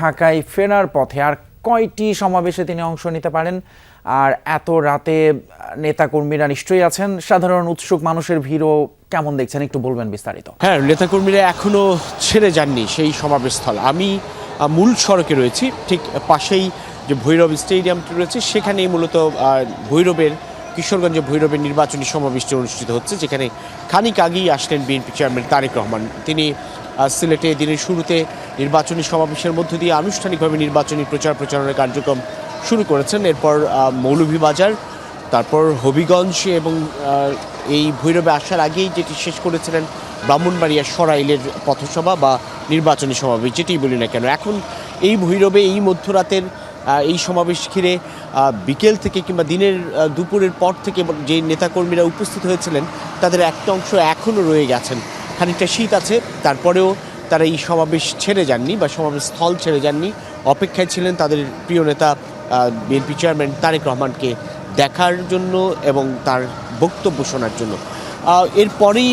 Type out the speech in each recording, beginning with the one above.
ঢাকায় ফেরার পথে আর কয়টি সমাবেশে তিনি অংশ নিতে পারেন? আর এত রাতে নেতাকর্মীরা নিশ্চয়ই আছেন, সাধারণ উৎসুক মানুষের ভিড়ও কেমন দেখছেন একটু বলবেন বিস্তারিত। হ্যাঁ, নেতাকর্মীরা এখনো ছেড়ে যাননি সেই সমাবেশস্থল। আমি মূল সড়কে রয়েছি, ঠিক পাশেই যে ভৈরব স্টেডিয়ামটি রয়েছে সেখানেই মূলত কিশোরগঞ্জে ভৈরবের নির্বাচনী সমাবেশটি অনুষ্ঠিত হচ্ছে, যেখানে খানিক আগেই আসলেন বিএনপি চেয়ারম্যান তারেক রহমান। তিনি সিলেটে দিনের শুরুতে নির্বাচনী সমাবেশের মধ্য দিয়ে আনুষ্ঠানিকভাবে নির্বাচনী প্রচারণার কার্যক্রম শুরু করেছেন। এরপর মৌলভীবাজার, তারপর হবিগঞ্জ এবং এই ভৈরবে আসার আগেই যেটি শেষ করেছিলেন ব্রাহ্মণবাড়িয়া সরাইলের পথসভা বা নির্বাচনী সমাবেশ, যেটি বলি না কেন। এখন এই ভৈরবে এই মধ্যরাতের এই সমাবেশ ঘিরে বিকেল থেকে কিংবা দুপুরের পর থেকে যে নেতাকর্মীরা উপস্থিত হয়েছিলেন তাদের একটা অংশ এখনও রয়ে গেছেন। খানিকটা শীত আছে, তারপরেও তারা এই সমাবেশ ছেড়ে যাননি বা সমাবেশ স্থল ছেড়ে যাননি। অপেক্ষায় ছিলেন তাদের প্রিয় নেতা বিএনপি চেয়ারম্যান তারেক রহমানকে দেখার জন্য এবং তার বক্তব্য শোনার জন্য। এরপরেই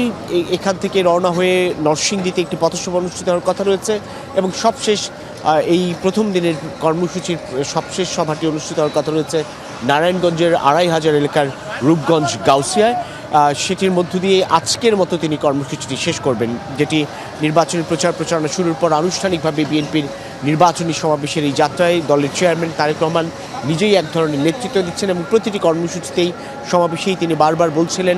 এখান থেকে রওনা হয়ে নরসিংদীতে একটি পথসভা অনুষ্ঠিত হওয়ার কথা রয়েছে এবং সবশেষ এই প্রথম দিনের কর্মসূচির সবশেষ সভাটি অনুষ্ঠিত হওয়ার কথা রয়েছে নারায়ণগঞ্জের ২৫০০ এলাকার রূপগঞ্জ গাউসিয়ায়। সেটির মধ্য দিয়ে আজকের মতো তিনি কর্মসূচিটি শেষ করবেন, যেটি নির্বাচনী প্রচারণা শুরুর পর আনুষ্ঠানিকভাবে বিএনপির নির্বাচনী সমাবেশের এই যাত্রায় দলের চেয়ারম্যান তারেক রহমান নিজেই এক ধরনের নেতৃত্ব দিচ্ছেন এবং প্রতিটি কর্মসূচিতেই সমাবেশেই তিনি বারবার বলছিলেন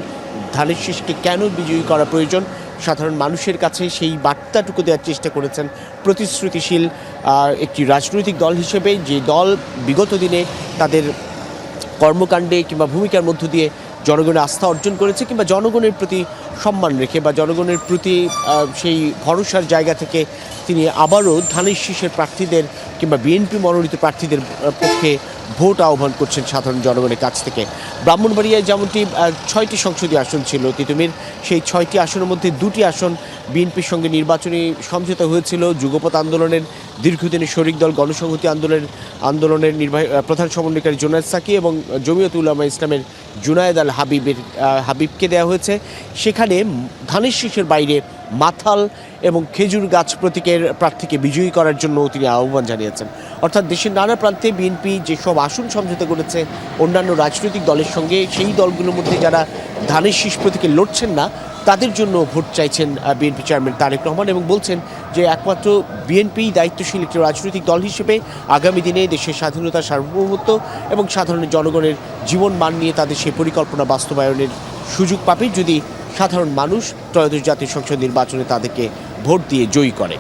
ধানের শীষকে কেন বিজয়ী করা প্রয়োজন। সাধারণ মানুষের কাছে সেই বার্তাটুকু দেওয়ার চেষ্টা করেছেন প্রতিশ্রুতিশীল একটি রাজনৈতিক দল হিসেবে, যে দল বিগত দিনে তাদের কর্মকাণ্ডে কিংবা ভূমিকার মধ্য দিয়ে জনগণের আস্থা অর্জন করেছে, কিংবা জনগণের প্রতি সম্মান রেখে বা জনগণের প্রতি সেই ভরসার জায়গা থেকে তিনি আবারও ধানের শীষের প্রার্থীদের কিংবা বিএনপি মনোনীত প্রার্থীদের পক্ষে ভোট আহ্বান করছেন সাধারণ জনগণের কাছ থেকে। ব্রাহ্মণবাড়িয়ায় যেমনটি ৬টি সংসদীয় আসন ছিল তিতুমির, সেই ৬টি আসনের মধ্যে ২টি আসন বিএনপির সঙ্গে নির্বাচনী সমঝোতা হয়েছিল যুগপৎ আন্দোলনের দীর্ঘদিনের শরিক দল গণসংহতি আন্দোলনের প্রধান সমন্বয়কারী জুনায়েদ সাকি এবং জমিয়ত উলামা ইসলামের জুনায়েদ আল হাবিবকে দেওয়া হয়েছে। সেখানে ধানের শীষের বাইরে মাথাল এবং খেজুর গাছ প্রতীকের প্রার্থীকে বিজয়ী করার জন্য তিনি আহ্বান জানিয়েছেন। অর্থাৎ দেশের নানা প্রান্তে বিএনপি যেসব আসন সমঝোতা করেছে অন্যান্য রাজনৈতিক দলের সঙ্গে, সেই দলগুলোর মধ্যে যারা ধানের শীষ প্রতীকে লড়ছেন না তাদের জন্য ভোট চাইছেন বিএনপি চেয়ারম্যান তারেক রহমান এবং বলছেন যে একমাত্র বিএনপি দায়িত্বশীল একটি রাজনৈতিক দল হিসেবে আগামী দিনে দেশের স্বাধীনতা, সার্বভৌমত্ব এবং সাধারণ জনগণের জীবন মান নিয়ে তাদের সেই পরিকল্পনা বাস্তবায়নের সুযোগ পাবে যদি সাধারণ মানুষ ত্রয়োদশ জাতীয় সংসদ নির্বাচনে তাদেরকে ভোট দিয়ে জয়ী করে।